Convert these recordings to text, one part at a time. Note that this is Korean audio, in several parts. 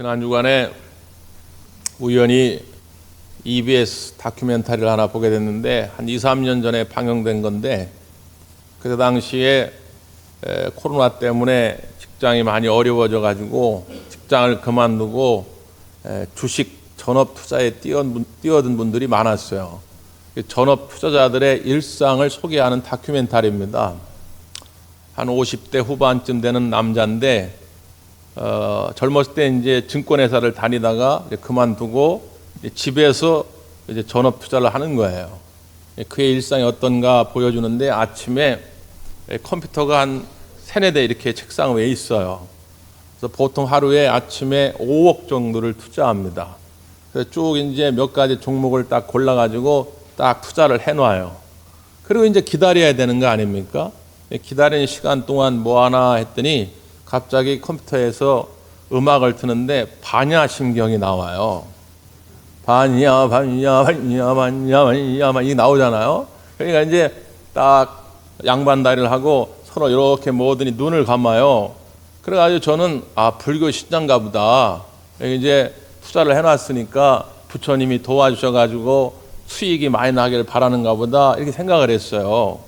지난 주간에 우연히 EBS 다큐멘터리를 하나 보게 됐는데 한 2, 3년 전에 방영된 건데 그때 당시에 코로나 때문에 직장이 많이 어려워져 가지고 직장을 그만두고 주식 전업 투자에 뛰어든 분들이 많았어요. 전업 투자자들의 일상을 소개하는 다큐멘터리입니다. 한 50대 후반쯤 되는 남자인데 젊었을 때 이제 증권회사를 다니다가 그만두고 집에서 이제 전업 투자를 하는 거예요. 그의 일상이 어떤가 보여주는데 아침에 컴퓨터가 한 3-4대 이렇게 책상 위에 있어요. 그래서 보통 하루에 아침에 5억 정도를 투자합니다. 그래서 쭉 이제 몇 가지 종목을 딱 골라가지고 딱 투자를 해놔요. 그리고 이제 기다려야 되는 거 아닙니까? 기다리는 시간 동안 뭐 하나 했더니 갑자기 컴퓨터에서 음악을 트는데 반야심경이 나와요. 반야 이게 나오잖아요. 그러니까 이제 딱 양반다리를 하고 서로 이렇게 모으더니 눈을 감아요. 그래가지고 저는 불교 신자인가 보다. 이제 투자를 해놨으니까 부처님이 도와주셔가지고 수익이 많이 나기를 바라는가 보다 이렇게 생각을 했어요.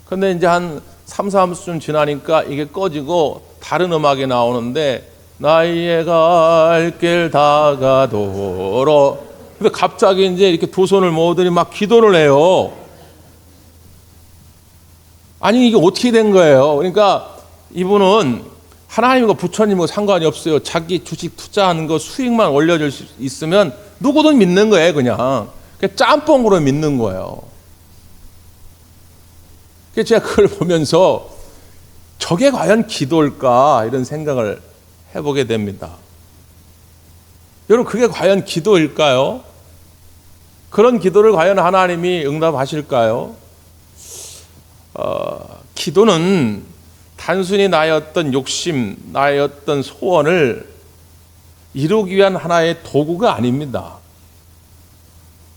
근데 이제 한 3-4분 지나니까 이게 꺼지고 다른 음악이 나오는데 나의 갈 길 다가도록. 근데 갑자기 이제 이렇게 두 손을 모으더니 막 기도를 해요. 아니 이게 어떻게 된 거예요? 그러니까 이분은 하나님과 부처님과 상관이 없어요. 자기 주식 투자하는 거 수익만 올려줄 수 있으면 누구든 믿는 거예요. 그냥 짬뽕으로 믿는 거예요. 그래서 제가 그걸 보면서 저게 과연 기도일까 이런 생각을 해보게 됩니다. 여러분 그게 과연 기도일까요? 그런 기도를 과연 하나님이 응답하실까요? 기도는 단순히 나의 어떤 욕심, 나의 어떤 소원을 이루기 위한 하나의 도구가 아닙니다.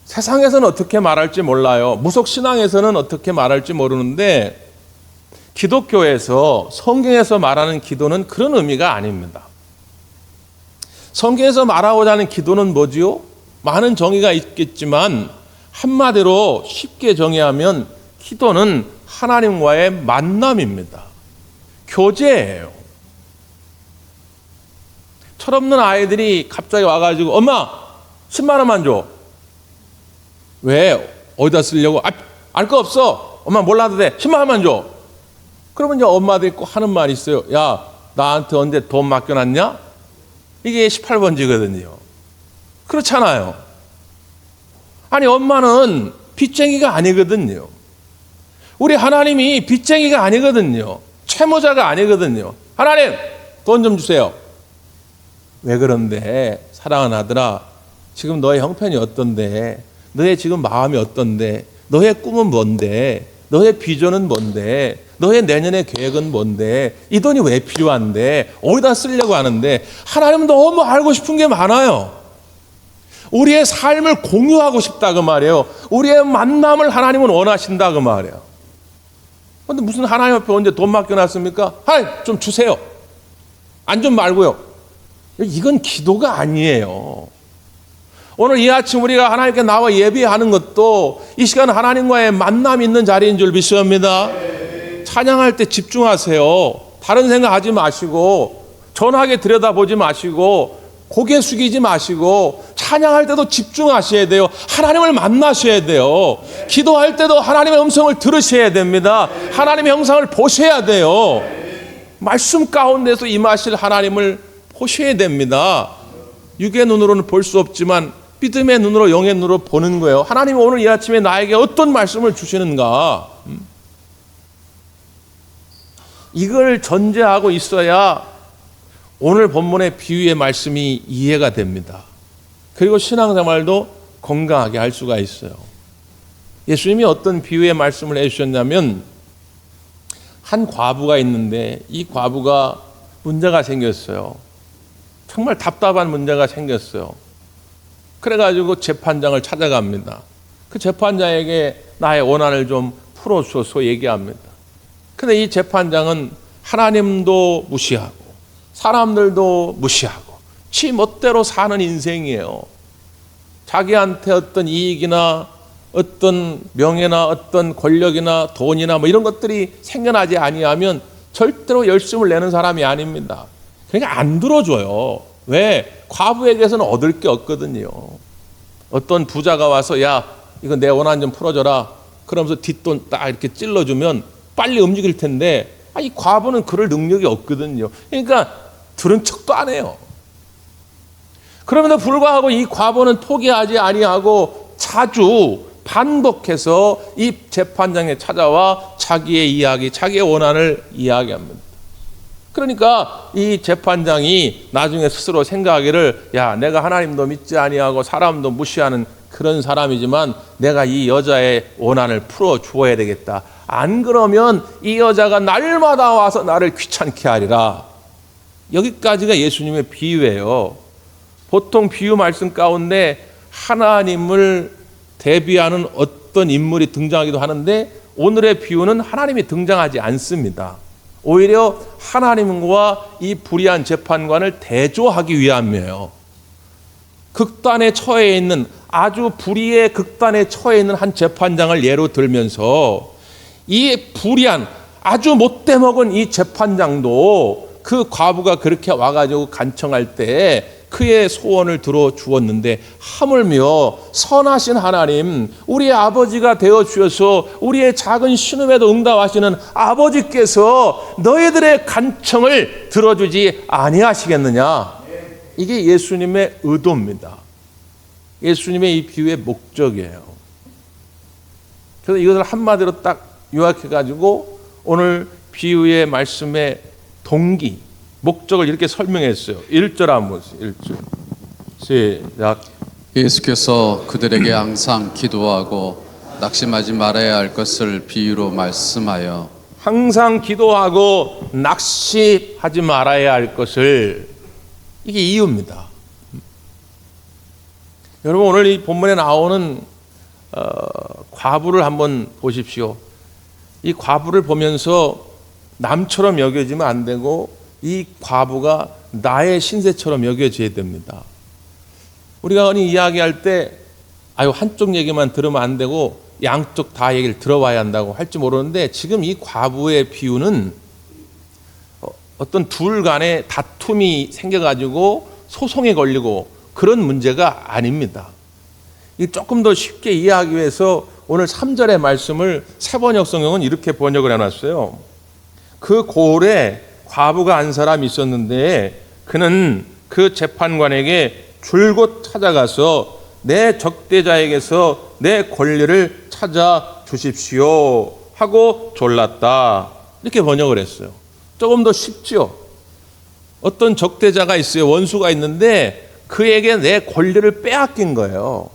세상에서는 어떻게 말할지 몰라요. 무속신앙에서는 어떻게 말할지 모르는데 기독교에서 성경에서 말하는 기도는 그런 의미가 아닙니다. 성경에서 말하고자 하는 기도는 뭐지요? 많은 정의가 있겠지만 한마디로 쉽게 정의하면 기도는 하나님과의 만남입니다. 교제예요. 철없는 아이들이 갑자기 와가지고 엄마 10만 원만 줘. 왜? 어디다 쓰려고? 알 거 없어. 엄마 몰라도 돼. 10만 원만 줘. 그러면 이제 엄마들이 꼭 하는 말이 있어요. 야, 나한테 언제 돈 맡겨놨냐? 이게 18번지거든요. 그렇잖아요. 아니 엄마는 빚쟁이가 아니거든요. 우리 하나님이 빚쟁이가 아니거든요. 채무자가 아니거든요. 하나님 돈 좀 주세요. 왜 그런데 사랑하는 아들아 지금 너의 형편이 어떤데 너의 지금 마음이 어떤데 너의 꿈은 뭔데 너의 비전은 뭔데 너의 내년의 계획은 뭔데 이 돈이 왜 필요한데 어디다 쓰려고 하는데 하나님은 너무 알고 싶은 게 많아요. 우리의 삶을 공유하고 싶다 그 말이에요. 우리의 만남을 하나님은 원하신다 그 말이에요. 그런데 무슨 하나님 앞에 언제 돈 맡겨놨습니까? 하나님 좀 주세요. 안 좀 말고요. 이건 기도가 아니에요. 오늘 이 아침 우리가 하나님께 나와 예배하는 것도 이 시간 하나님과의 만남이 있는 자리인 줄 믿습니다. 찬양할 때 집중하세요. 다른 생각하지 마시고 전하게 들여다보지 마시고 고개 숙이지 마시고 찬양할 때도 집중하셔야 돼요. 하나님을 만나셔야 돼요. 기도할 때도 하나님의 음성을 들으셔야 됩니다. 하나님의 형상을 보셔야 돼요. 말씀 가운데서 임하실 하나님을 보셔야 됩니다. 육의 눈으로는 볼 수 없지만 믿음의 눈으로 영의 눈으로 보는 거예요. 하나님이 오늘 이 아침에 나에게 어떤 말씀을 주시는가? 이걸 전제하고 있어야 오늘 본문의 비유의 말씀이 이해가 됩니다. 그리고 신앙생활도 건강하게 할 수가 있어요. 예수님이 어떤 비유의 말씀을 해주셨냐면 한 과부가 있는데 이 과부가 문제가 생겼어요. 정말 답답한 문제가 생겼어요. 그래가지고 재판장을 찾아갑니다. 그 재판장에게 나의 원한을 좀 풀어주소서 얘기합니다. 근데 이 재판장은 하나님도 무시하고 사람들도 무시하고 지 멋대로 사는 인생이에요. 자기한테 어떤 이익이나 어떤 명예나 어떤 권력이나 돈이나 뭐 이런 것들이 생겨나지 아니하면 절대로 열심을 내는 사람이 아닙니다. 그러니까 안 들어줘요. 왜? 과부에게서는 얻을 게 없거든요. 어떤 부자가 와서 야 이거 내 원한 좀 풀어줘라 그러면서 뒷돈 딱 이렇게 찔러주면 빨리 움직일 텐데 이 과부는 그럴 능력이 없거든요. 그러니까 들은 척도 안 해요. 그럼에도 불구하고 이 과부는 포기하지 아니하고 자주 반복해서 이 재판장에 찾아와 자기의 이야기, 자기의 원한을 이야기합니다. 그러니까 이 재판장이 나중에 스스로 생각하기를 야 내가 하나님도 믿지 아니하고 사람도 무시하는 그런 사람이지만 내가 이 여자의 원한을 풀어 주어야 되겠다. 안 그러면 이 여자가 날마다 와서 나를 귀찮게 하리라. 여기까지가 예수님의 비유예요. 보통 비유 말씀 가운데 하나님을 대비하는 어떤 인물이 등장하기도 하는데 오늘의 비유는 하나님이 등장하지 않습니다. 오히려 하나님과 이 불의한 재판관을 대조하기 위함이에요. 극단에 처해 있는 아주 불의의 극단에 처해 있는 한 재판장을 예로 들면서 이 불의한 아주 못돼 먹은 이 재판장도 그 과부가 그렇게 와가지고 간청할 때 그의 소원을 들어주었는데 하물며 선하신 하나님 우리의 아버지가 되어주셔서 우리의 작은 신음에도 응답하시는 아버지께서 너희들의 간청을 들어주지 아니하시겠느냐. 이게 예수님의 의도입니다. 예수님의 이 비유의 목적이에요. 그래서 이것을 한마디로 딱 요약해가지고 오늘 비유의 말씀의 동기 목적을 이렇게 설명했어요. 1절 한번 보세요. 1절 시작. 예수께서 그들에게 항상 기도하고 낙심하지 말아야 할 것을 비유로 말씀하여 항상 기도하고 낙심하지 말아야 할 것을 이게 이유입니다. 여러분 오늘 이 본문에 나오는 과부를 한번 보십시오. 이 과부를 보면서 남처럼 여겨지면 안 되고 이 과부가 나의 신세처럼 여겨져야 됩니다. 우리가 흔히 이야기할 때 한쪽 얘기만 들으면 안 되고 양쪽 다 얘기를 들어봐야 한다고 할지 모르는데 지금 이 과부의 비유는 어떤 둘 간에 다툼이 생겨가지고 소송에 걸리고 그런 문제가 아닙니다. 이 조금 더 쉽게 이해하기 위해서 오늘 3절의 말씀을 새번역 성경은 이렇게 번역을 해놨어요. 그 고을에 과부가 한 사람이 있었는데 그는 그 재판관에게 줄곧 찾아가서 내 적대자에게서 내 권리를 찾아 주십시오 하고 졸랐다. 이렇게 번역을 했어요. 조금 더 쉽죠. 어떤 적대자가 있어요. 원수가 있는데 그에게 내 권리를 빼앗긴 거예요.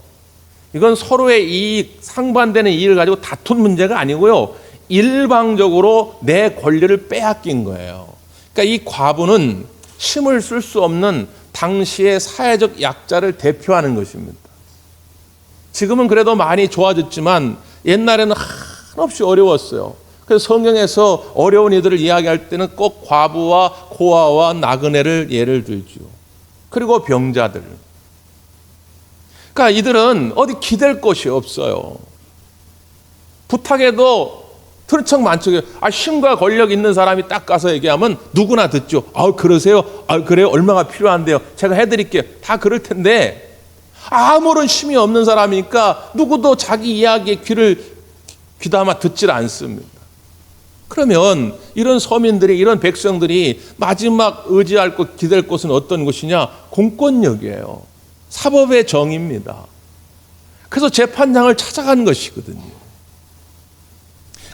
이건 서로의 이익, 상반되는 이익을 가지고 다툰 문제가 아니고요. 일방적으로 내 권리를 빼앗긴 거예요. 그러니까 이 과부는 힘을 쓸 수 없는 당시의 사회적 약자를 대표하는 것입니다. 지금은 그래도 많이 좋아졌지만 옛날에는 한없이 어려웠어요. 그래서 성경에서 어려운 이들을 이야기할 때는 꼭 과부와 고아와 나그네를 예를 들죠. 그리고 병자들. 그러니까 이들은 어디 기댈 곳이 없어요. 부탁해도 들은 척 많죠. 힘과 권력 있는 사람이 딱 가서 얘기하면 누구나 듣죠. 그러세요? 그래요? 얼마가 필요한데요? 제가 해드릴게요. 다 그럴 텐데 아무런 힘이 없는 사람이니까 누구도 자기 이야기에 귀담아 듣질 않습니다. 그러면 이런 서민들이 이런 백성들이 마지막 의지할 곳 기댈 곳은 어떤 곳이냐? 공권력이에요. 사법의 정의입니다. 그래서 재판장을 찾아가는 것이거든요.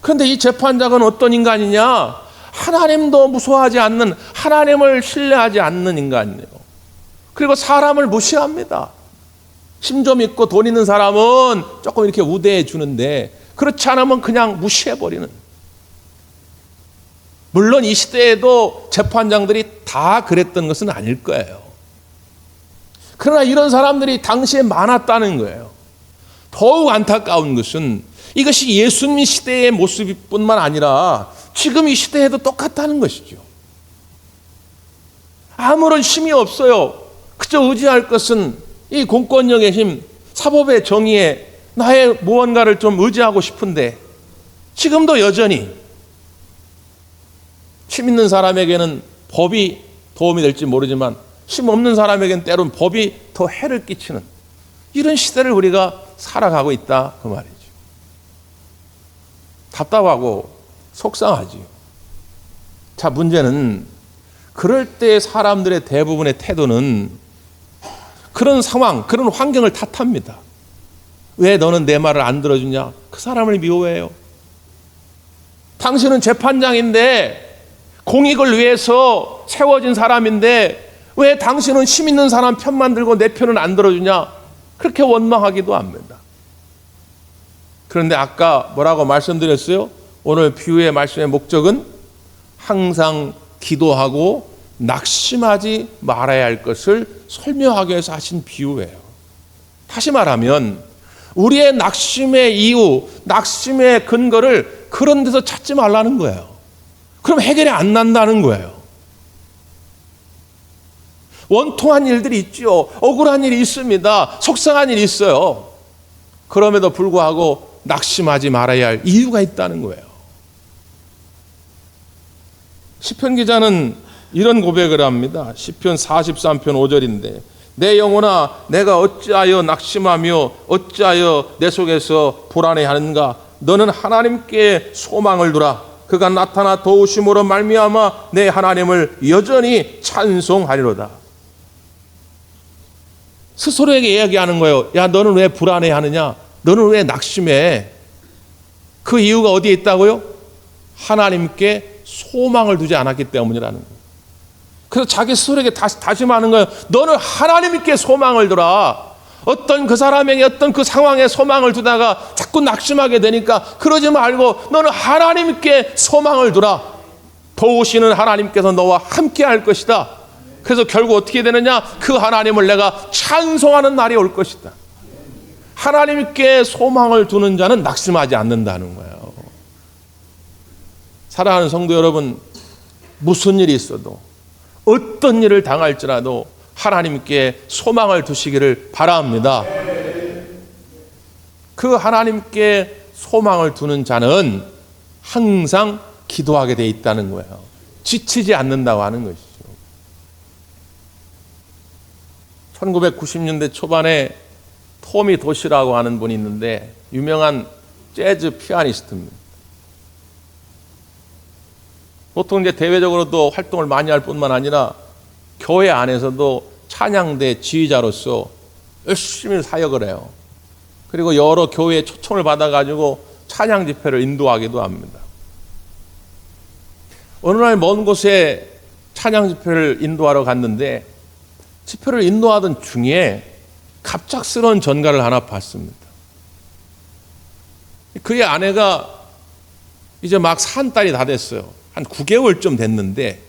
그런데 이 재판장은 어떤 인간이냐? 하나님도 무서워하지 않는, 하나님을 신뢰하지 않는 인간이에요. 그리고 사람을 무시합니다. 힘 좀 있고 돈 있는 사람은 조금 이렇게 우대해 주는데 그렇지 않으면 그냥 무시해버리는. 물론 이 시대에도 재판장들이 다 그랬던 것은 아닐 거예요. 그러나 이런 사람들이 당시에 많았다는 거예요. 더욱 안타까운 것은 이것이 예수님 시대의 모습뿐만 아니라 지금 이 시대에도 똑같다는 것이죠. 아무런 힘이 없어요. 그저 의지할 것은 이 공권력의 힘, 사법의 정의에 나의 무언가를 좀 의지하고 싶은데 지금도 여전히 힘 있는 사람에게는 법이 도움이 될지 모르지만 힘 없는 사람에게는 때로는 법이 더 해를 끼치는 이런 시대를 우리가 살아가고 있다 그 말이죠. 답답하고 속상하지요. 자, 문제는 그럴 때 사람들의 대부분의 태도는 그런 상황, 그런 환경을 탓합니다. 왜 너는 내 말을 안 들어주냐? 그 사람을 미워해요. 당신은 재판장인데 공익을 위해서 세워진 사람인데 왜 당신은 힘 있는 사람 편만 들고 내 편은 안 들어주냐? 그렇게 원망하기도 합니다. 그런데 아까 뭐라고 말씀드렸어요? 오늘 비유의 말씀의 목적은 항상 기도하고 낙심하지 말아야 할 것을 설명하기 위해서 하신 비유예요. 다시 말하면 우리의 낙심의 이유, 낙심의 근거를 그런 데서 찾지 말라는 거예요. 그럼 해결이 안 난다는 거예요. 원통한 일들이 있죠. 억울한 일이 있습니다. 속상한 일이 있어요. 그럼에도 불구하고 낙심하지 말아야 할 이유가 있다는 거예요. 시편 기자는 이런 고백을 합니다. 시편 43편 5절인데 내 영혼아 내가 어찌하여 낙심하며 어찌하여 내 속에서 불안해하는가. 너는 하나님께 소망을 두라. 그가 나타나 도우심으로 말미암아 내 하나님을 여전히 찬송하리로다. 스스로에게 이야기하는 거예요. 야, 너는 왜 불안해하느냐? 너는 왜 낙심해? 그 이유가 어디에 있다고요? 하나님께 소망을 두지 않았기 때문이라는 거예요. 그래서 자기 스스로에게 다짐하는 거예요. 너는 하나님께 소망을 두라. 어떤 그 사람에게 어떤 그 상황에 소망을 두다가 자꾸 낙심하게 되니까 그러지 말고 너는 하나님께 소망을 두라. 도우시는 하나님께서 너와 함께 할 것이다. 그래서 결국 어떻게 되느냐? 그 하나님을 내가 찬송하는 날이 올 것이다. 하나님께 소망을 두는 자는 낙심하지 않는다는 거예요. 사랑하는 성도 여러분, 무슨 일이 있어도 어떤 일을 당할지라도 하나님께 소망을 두시기를 바랍니다. 그 하나님께 소망을 두는 자는 항상 기도하게 돼 있다는 거예요. 지치지 않는다고 하는 것이죠. 1990년대 초반에 토미 도시라고 하는 분이 있는데 유명한 재즈 피아니스트입니다. 보통 이제 대외적으로도 활동을 많이 할 뿐만 아니라 교회 안에서도 찬양대 지휘자로서 열심히 사역을 해요. 그리고 여러 교회의 초청을 받아가지고 찬양 집회를 인도하기도 합니다. 어느 날 먼 곳에 찬양 집회를 인도하러 갔는데 집회를 인도하던 중에 갑작스러운 전가를 하나 봤습니다. 그의 아내가 이제 막 산 딸이 다 됐어요. 한 9개월쯤 됐는데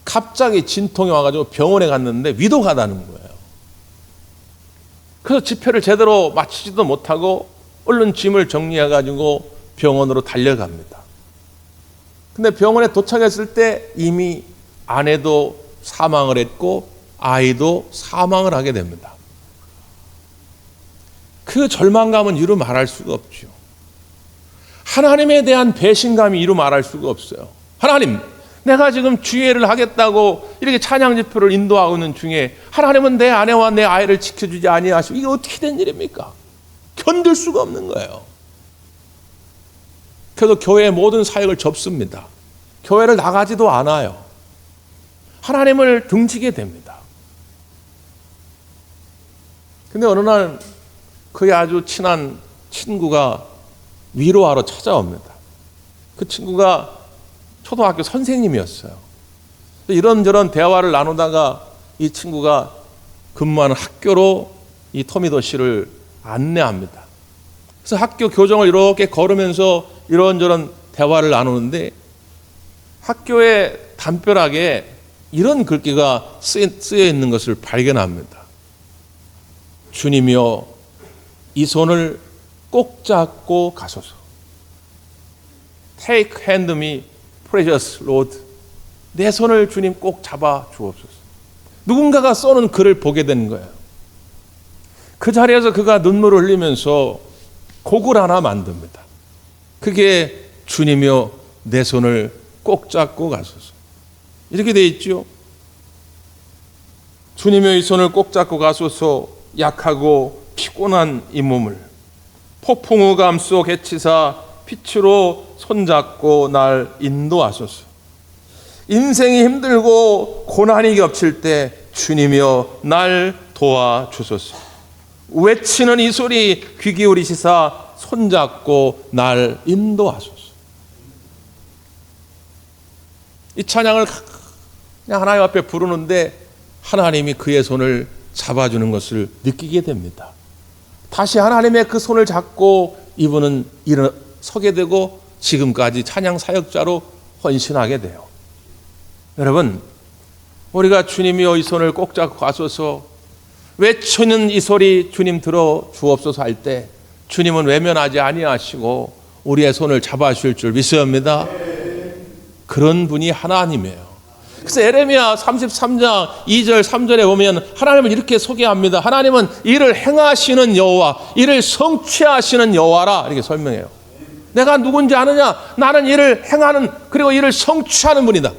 갑자기 진통이 와가지고 병원에 갔는데 위독하다는 거예요. 그래서 집회를 제대로 마치지도 못하고 얼른 짐을 정리해가지고 병원으로 달려갑니다. 근데 병원에 도착했을 때 이미 아내도 사망을 했고 아이도 사망을 하게 됩니다. 그 절망감은 이루 말할 수가 없죠. 하나님에 대한 배신감이 이루 말할 수가 없어요. 하나님, 내가 지금 주예를 하겠다고 이렇게 찬양 집회를 인도하고 있는 중에 하나님은 내 아내와 내 아이를 지켜주지 아니하시고 이게 어떻게 된 일입니까? 견딜 수가 없는 거예요. 그래서 교회의 모든 사역을 접습니다. 교회를 나가지도 않아요. 하나님을 등지게 됩니다. 근데 어느 날 그의 아주 친한 친구가 위로하러 찾아옵니다. 그 친구가 초등학교 선생님이었어요. 이런저런 대화를 나누다가 이 친구가 근무하는 학교로 이 토미도 씨를 안내합니다. 그래서 학교 교정을 이렇게 걸으면서 이런저런 대화를 나누는데 학교에 담벼락에 이런 글귀가 쓰여 있는 것을 발견합니다. 주님이여 이 손을 꼭 잡고 가소서. Take hand me, precious Lord. 내 손을 주님 꼭 잡아 주옵소서. 누군가가 써는 글을 보게 된 거예요. 그 자리에서 그가 눈물을 흘리면서 곡을 하나 만듭니다. 그게 주님이여 내 손을 꼭 잡고 가소서. 이렇게 돼 있죠. 주님이여 이 손을 꼭 잡고 가소서. 약하고 피곤한 이 몸을 폭풍우 감속 해치사 빛으로 손잡고 날 인도하소서. 인생이 힘들고 고난이 겹칠 때 주님이여 날 도와주소서. 외치는 이 소리 귀 기울이시사 손잡고 날 인도하소서. 이 찬양을 그냥 하나님 앞에 부르는데 하나님이 그의 손을 잡아주는 것을 느끼게 됩니다. 다시 하나님의 그 손을 잡고 이분은 일어서게 되고 지금까지 찬양 사역자로 헌신하게 돼요. 여러분, 우리가 주님이여 이 손을 꼭 잡고 가소서 외치는 이 소리 주님 들어 주옵소서 할 때 주님은 외면하지 아니하시고 우리의 손을 잡아주실 줄 믿습니다. 그런 분이 하나님이에요. 그래서 에레미야 33장 2절 3절에 보면 하나님을 이렇게 소개합니다. 하나님은 이를 행하시는 여호와, 이를 성취하시는 여호와라 이렇게 설명해요. 내가 누군지 아느냐? 나는 이를 행하는 그리고 이를 성취하는 분이다.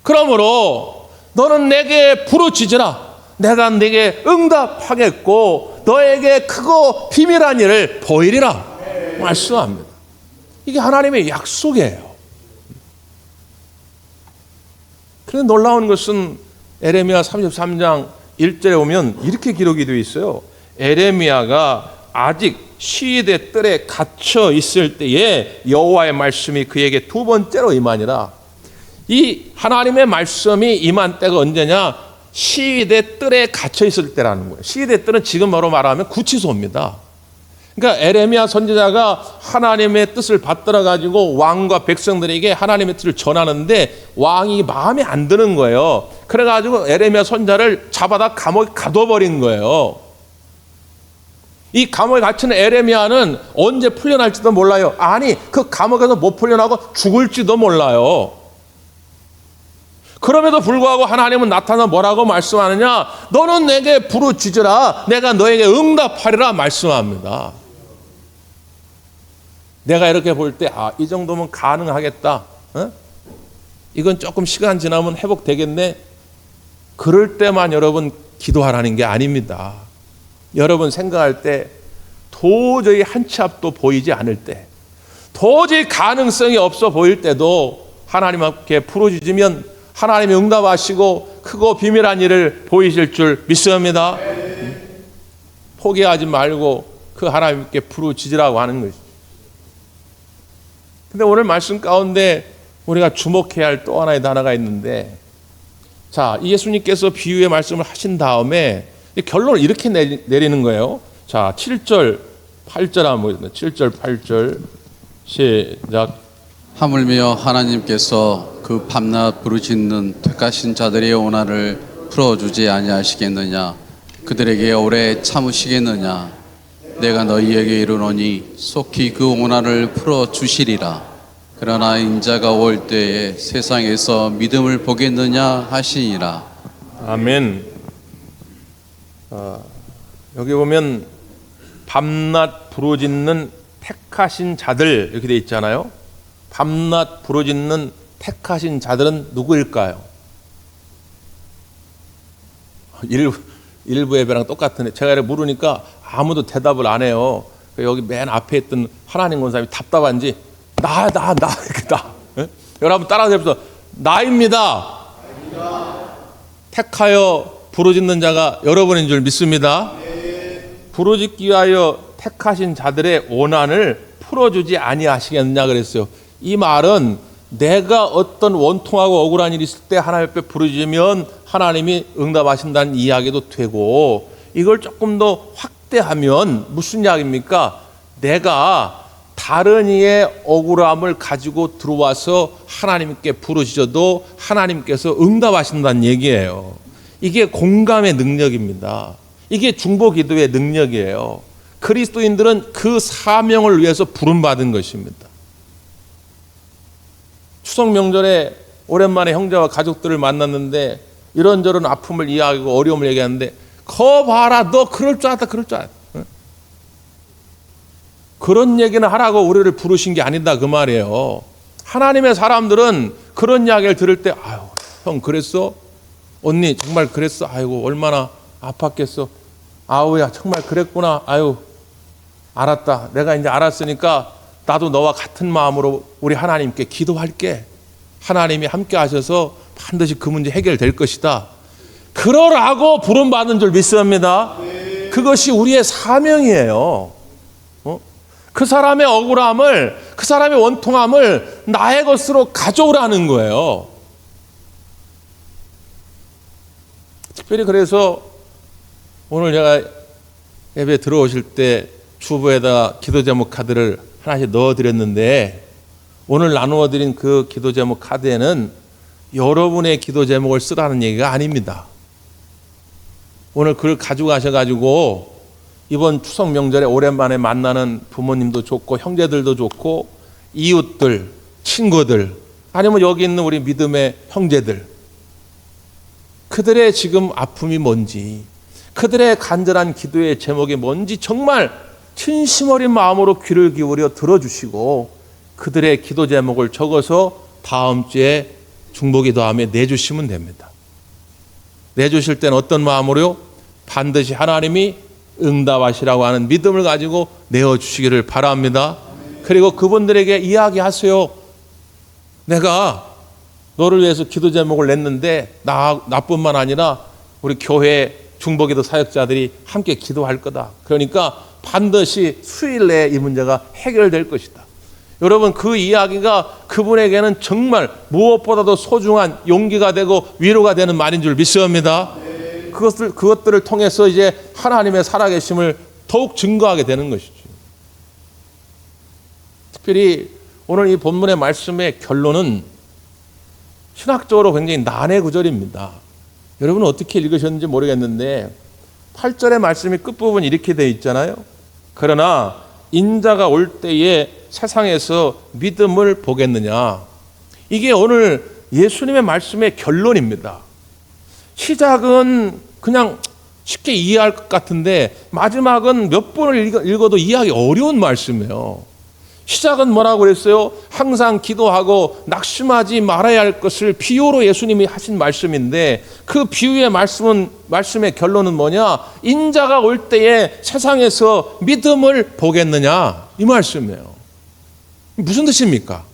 그러므로 너는 내게 부르짖으라. 내가 네게 응답하겠고 너에게 크고 비밀한 일을 보이리라 말씀합니다. 이게 하나님의 약속이에요. 그런데 놀라운 것은 에레미야 33장 1절에 보면 이렇게 기록이 되어 있어요. 에레미야가 아직 시위대 뜰에 갇혀 있을 때에 여호와의 말씀이 그에게 두 번째로 임하니라. 이 하나님의 말씀이 임한 때가 언제냐? 시위대 뜰에 갇혀 있을 때라는 거예요. 시위대 뜰은 지금 바로 말하면 구치소입니다. 그러니까 에레미야 선지자가 하나님의 뜻을 받들어 가지고 왕과 백성들에게 하나님의 뜻을 전하는데 왕이 마음에 안 드는 거예요. 그래 가지고 에레미야 선지자를 잡아다 감옥에 가둬버린 거예요. 이 감옥에 갇힌 에레미야는 언제 풀려날지도 몰라요. 아니, 그 감옥에서 못 풀려나고 죽을지도 몰라요. 그럼에도 불구하고 하나님은 나타나 뭐라고 말씀하느냐? 너는 내게 부르짖으라. 내가 너에게 응답하리라 말씀합니다. 내가 이렇게 볼 때 이 정도면 가능하겠다. 이건 조금 시간 지나면 회복되겠네. 그럴 때만 여러분 기도하라는 게 아닙니다. 여러분 생각할 때 도저히 한 치 앞도 보이지 않을 때, 도저히 가능성이 없어 보일 때도 하나님 앞에 부르짖으면 하나님이 응답하시고 크고 비밀한 일을 보이실 줄 믿습니다. 포기하지 말고 그 하나님께 부르짖으라고 하는 것이죠. 근데 오늘 말씀 가운데 우리가 주목해야 할 또 하나의 단어가 있는데, 자, 예수님께서 비유의 말씀을 하신 다음에 결론을 이렇게 내리는 거예요. 자, 7절, 8절 한번 보겠습니다. 7절, 8절 시작. 하물며 하나님께서 그 밤낮 부르짖는 택하신 자들의 원한을 풀어주지 아니하시겠느냐? 그들에게 오래 참으시겠느냐? 내가 너희에게 이르노니 속히 그 원한을 풀어주시리라. 그러나 인자가 올 때에 세상에서 믿음을 보겠느냐 하시니라. 아멘. 여기 보면 밤낮 부르짖는 택하신 자들 이렇게 돼 있잖아요. 밤낮 부르짖는 택하신 자들은 누구일까요? 일부 예배랑 똑같은데 제가 이렇게 물으니까 아무도 대답을 안 해요. 여기 맨 앞에 있던 하나님 권사님이 답답한지 나 이렇게 나. 여러분 따라서 해보세요. 나입니다. 택하여 부르짖는 자가 여러분인 줄 믿습니다. 부르짖기 위하여 택하신 자들의 원한을 풀어주지 아니하시겠느냐 그랬어요. 이 말은 내가 어떤 원통하고 억울한 일이 있을 때 하나님 앞에 부르짖으면 하나님이 응답하신다는 이야기도 되고, 이걸 조금 더 확대하면 무슨 이야기입니까? 내가 다른 이의 억울함을 가지고 들어와서 하나님께 부르짖어도 하나님께서 응답하신다는 얘기예요. 이게 공감의 능력입니다. 이게 중보기도의 능력이에요. 그리스도인들은 그 사명을 위해서 부름받은 것입니다. 추석 명절에 오랜만에 형제와 가족들을 만났는데 이런저런 아픔을 이야기하고 어려움을 얘기하는데 거 봐라 너 그럴 줄 알았다 그럴 줄 알았다. 그런 얘기는 하라고 우리를 부르신 게 아니다 그 말이에요. 하나님의 사람들은 그런 이야기를 들을 때 아유 형 그랬어? 언니 정말 그랬어? 아이고 얼마나 아팠겠어. 아우야 정말 그랬구나. 아유 알았다. 내가 이제 알았으니까 나도 너와 같은 마음으로 우리 하나님께 기도할게. 하나님이 함께 하셔서 반드시 그 문제 해결될 것이다. 그러라고 부름받은 줄 믿습니다. 그것이 우리의 사명이에요. 그 사람의 억울함을, 그 사람의 원통함을 나의 것으로 가져오라는 거예요. 특별히 그래서 오늘 제가 예배 들어오실 때 주보에다 기도 제목 카드를 하나씩 넣어드렸는데 오늘 나누어드린 그 기도 제목 카드에는 여러분의 기도 제목을 쓰라는 얘기가 아닙니다. 오늘 그걸 가지고 가셔가지고 이번 추석 명절에 오랜만에 만나는 부모님도 좋고 형제들도 좋고 이웃들, 친구들 아니면 여기 있는 우리 믿음의 형제들 그들의 지금 아픔이 뭔지 그들의 간절한 기도의 제목이 뭔지 정말 진심 어린 마음으로 귀를 기울여 들어주시고 그들의 기도 제목을 적어서 다음 주에 중보기도함에 내주시면 됩니다. 내주실 때는 어떤 마음으로요? 반드시 하나님이 응답하시라고 하는 믿음을 가지고 내어주시기를 바랍니다. 그리고 그분들에게 이야기하세요. 내가 너를 위해서 기도 제목을 냈는데 나뿐만 아니라 우리 교회 중보기도 사역자들이 함께 기도할 거다. 그러니까 반드시 수일 내에 이 문제가 해결될 것이다. 여러분 그 이야기가 그분에게는 정말 무엇보다도 소중한 용기가 되고 위로가 되는 말인 줄 믿습니다. 그것들을 통해서 이제 하나님의 살아계심을 더욱 증거하게 되는 것이죠. 특별히 오늘 이 본문의 말씀의 결론은 신학적으로 굉장히 난해 구절입니다. 여러분은 어떻게 읽으셨는지 모르겠는데 8절의 말씀이 끝부분이 이렇게 되어 있잖아요. 그러나 인자가 올 때에 세상에서 믿음을 보겠느냐. 이게 오늘 예수님의 말씀의 결론입니다. 시작은 그냥 쉽게 이해할 것 같은데 마지막은 몇 번을 읽어도 이해하기 어려운 말씀이에요. 시작은 뭐라고 그랬어요? 항상 기도하고 낙심하지 말아야 할 것을 비유로 예수님이 하신 말씀인데 그 비유의 말씀의 결론은 뭐냐? 인자가 올 때에 세상에서 믿음을 보겠느냐? 이 말씀이에요. 무슨 뜻입니까?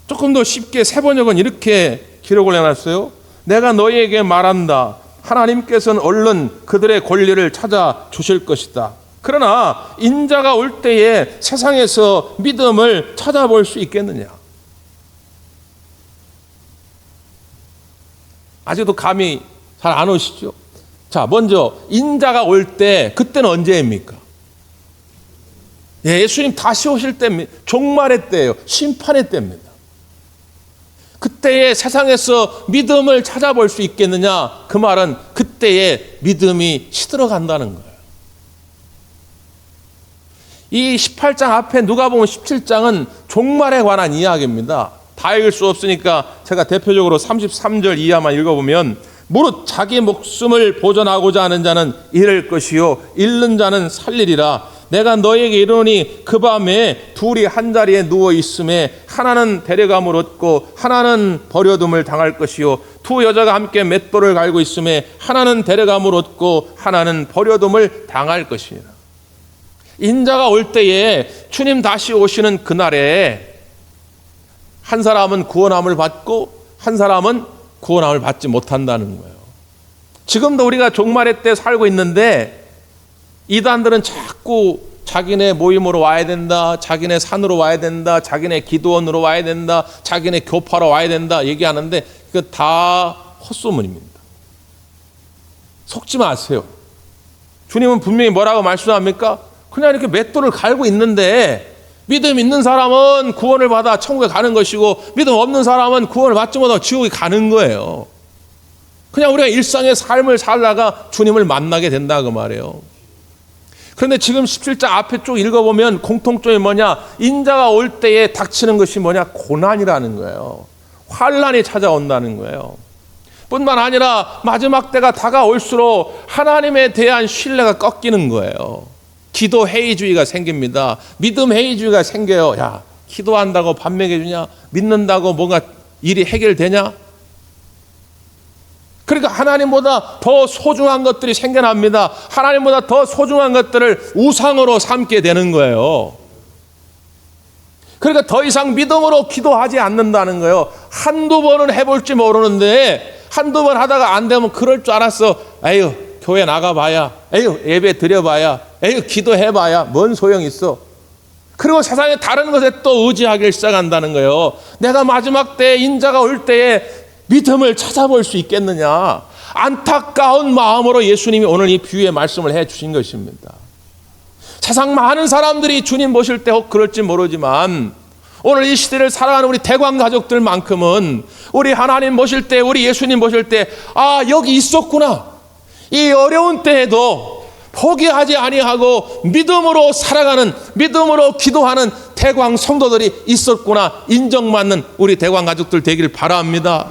조금 더 쉽게 세번역은 이렇게 기록을 해놨어요. 내가 너희에게 말한다. 하나님께서는 얼른 그들의 권리를 찾아 주실 것이다. 그러나 인자가 올 때에 세상에서 믿음을 찾아볼 수 있겠느냐? 아직도 감이 잘 안 오시죠? 자, 먼저 인자가 올 때 그때는 언제입니까? 예수님 다시 오실 때입니다. 종말의 때예요. 심판의 때입니다. 그때에 세상에서 믿음을 찾아볼 수 있겠느냐? 그 말은 그때에 믿음이 시들어간다는 거예요. 이 18장 앞에 누가복음 17장은 종말에 관한 이야기입니다. 다 읽을 수 없으니까 제가 대표적으로 33절 이하만 읽어보면 무릇 자기 목숨을 보존하고자 하는 자는 잃을 것이요 잃는 자는 살리리라. 내가 너에게 이르노니 그 밤에 둘이 한 자리에 누워 있음에 하나는 데려감을 얻고 하나는 버려둠을 당할 것이요 두 여자가 함께 맷돌을 갈고 있음에 하나는 데려감을 얻고 하나는 버려둠을 당할 것이라. 인자가 올 때에 주님 다시 오시는 그날에 한 사람은 구원함을 받고 한 사람은 구원함을 받지 못한다는 거예요. 지금도 우리가 종말의 때 살고 있는데 이단들은 자꾸 자기네 모임으로 와야 된다, 자기네 산으로 와야 된다, 자기네 기도원으로 와야 된다, 자기네 교파로 와야 된다 얘기하는데 이거 다 헛소문입니다. 속지 마세요. 주님은 분명히 뭐라고 말씀합니까? 그냥 이렇게 맷돌을 갈고 있는데 믿음 있는 사람은 구원을 받아 천국에 가는 것이고 믿음 없는 사람은 구원을 받지 못하고 지옥에 가는 거예요. 그냥 우리가 일상의 삶을 살다가 주님을 만나게 된다 그 말이에요. 그런데 지금 17장 앞에 쭉 읽어보면 공통점이 뭐냐? 인자가 올 때에 닥치는 것이 뭐냐? 고난이라는 거예요. 환난이 찾아온다는 거예요. 뿐만 아니라 마지막 때가 다가올수록 하나님에 대한 신뢰가 꺾이는 거예요. 기도 회의주의가 생깁니다. 믿음 회의주의가 생겨요. 야, 기도한다고 밥 먹여주냐? 믿는다고 뭔가 일이 해결되냐? 그러니까 하나님보다 더 소중한 것들이 생겨납니다. 하나님보다 더 소중한 것들을 우상으로 삼게 되는 거예요. 그러니까 더 이상 믿음으로 기도하지 않는다는 거예요. 한두 번은 해볼지 모르는데 한두 번 하다가 안 되면 그럴 줄 알았어. 에휴, 교회 나가봐야, 에휴, 예배 드려봐야, 에휴, 기도해봐야 뭔 소용 있어. 그리고 세상에 다른 것에 또 의지하기 시작한다는 거예요. 내가 마지막 때 인자가 올 때에 믿음을 찾아볼 수 있겠느냐. 안타까운 마음으로 예수님이 오늘 이 비유의 말씀을 해 주신 것입니다. 세상 많은 사람들이 주님 보실 때 혹 그럴지 모르지만 오늘 이 시대를 살아가는 우리 대광 가족들만큼은 우리 하나님 보실 때, 우리 예수님 보실 때, 아, 여기 있었구나. 이 어려운 때에도 포기하지 아니하고 믿음으로 살아가는, 믿음으로 기도하는 대광 성도들이 있었구나 인정받는 우리 대광 가족들 되길 바랍니다.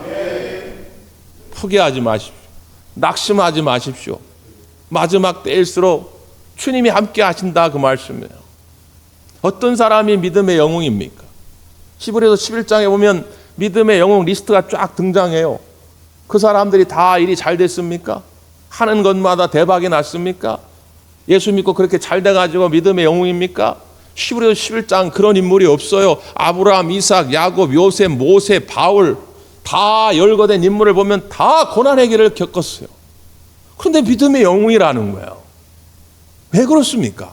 포기하지 마십시오. 낙심하지 마십시오. 마지막 때일수록 주님이 함께 하신다 그 말씀이에요. 어떤 사람이 믿음의 영웅입니까? 히브리서 11장에 보면 믿음의 영웅 리스트가 쫙 등장해요. 그 사람들이 다 일이 잘 됐습니까? 하는 것마다 대박이 났습니까? 예수 믿고 그렇게 잘 돼가지고 믿음의 영웅입니까? 히브리서 11장 그런 인물이 없어요. 아브라함, 이삭, 야곱, 요셉, 모세, 바울 다 열거된 인물을 보면 다 고난의 길을 겪었어요. 그런데 믿음의 영웅이라는 거예요. 왜 그렇습니까?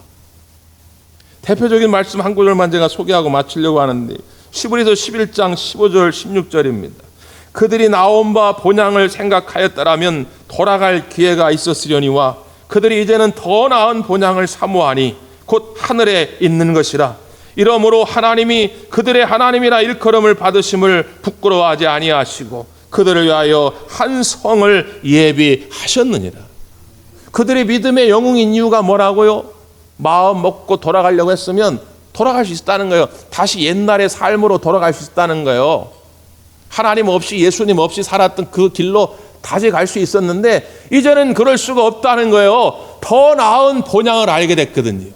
대표적인 말씀 한 구절만 제가 소개하고 마치려고 하는데 히브리서 11장 15절 16절입니다. 그들이 나온 바 본향을 생각하였더라면 돌아갈 기회가 있었으려니와 그들이 이제는 더 나은 본향을 사모하니 곧 하늘에 있는 것이라. 이러므로 하나님이 그들의 하나님이라 일컬음을 받으심을 부끄러워하지 아니하시고 그들을 위하여 한 성을 예비하셨느니라. 그들의 믿음의 영웅인 이유가 뭐라고요? 마음 먹고 돌아가려고 했으면 돌아갈 수 있다는 거예요. 다시 옛날의 삶으로 돌아갈 수 있다는 거예요. 하나님 없이 예수님 없이 살았던 그 길로 다시 갈 수 있었는데 이제는 그럴 수가 없다는 거예요. 더 나은 본향을 알게 됐거든요.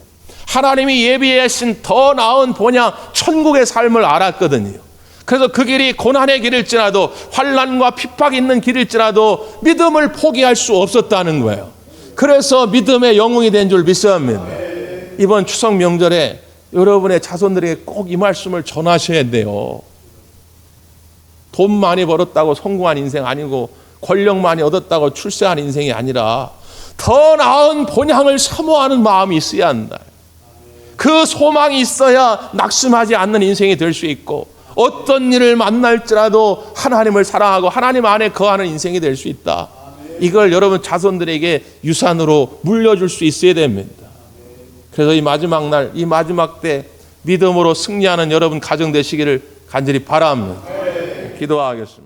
하나님이 예비하신 더 나은 본향 천국의 삶을 알았거든요. 그래서 그 길이 고난의 길일지라도 환난과 핍박이 있는 길일지라도 믿음을 포기할 수 없었다는 거예요. 그래서 믿음의 영웅이 된 줄 믿습니다. 이번 추석 명절에 여러분의 자손들에게 꼭 이 말씀을 전하셔야 돼요. 돈 많이 벌었다고 성공한 인생 아니고 권력 많이 얻었다고 출세한 인생이 아니라 더 나은 본향을 사모하는 마음이 있어야 한다. 그 소망이 있어야 낙심하지 않는 인생이 될 수 있고 어떤 일을 만날지라도 하나님을 사랑하고 하나님 안에 거하는 인생이 될 수 있다. 이걸 여러분 자손들에게 유산으로 물려줄 수 있어야 됩니다. 그래서 이 마지막 날, 이 마지막 때 믿음으로 승리하는 여러분 가정 되시기를 간절히 바랍니다. 기도하겠습니다.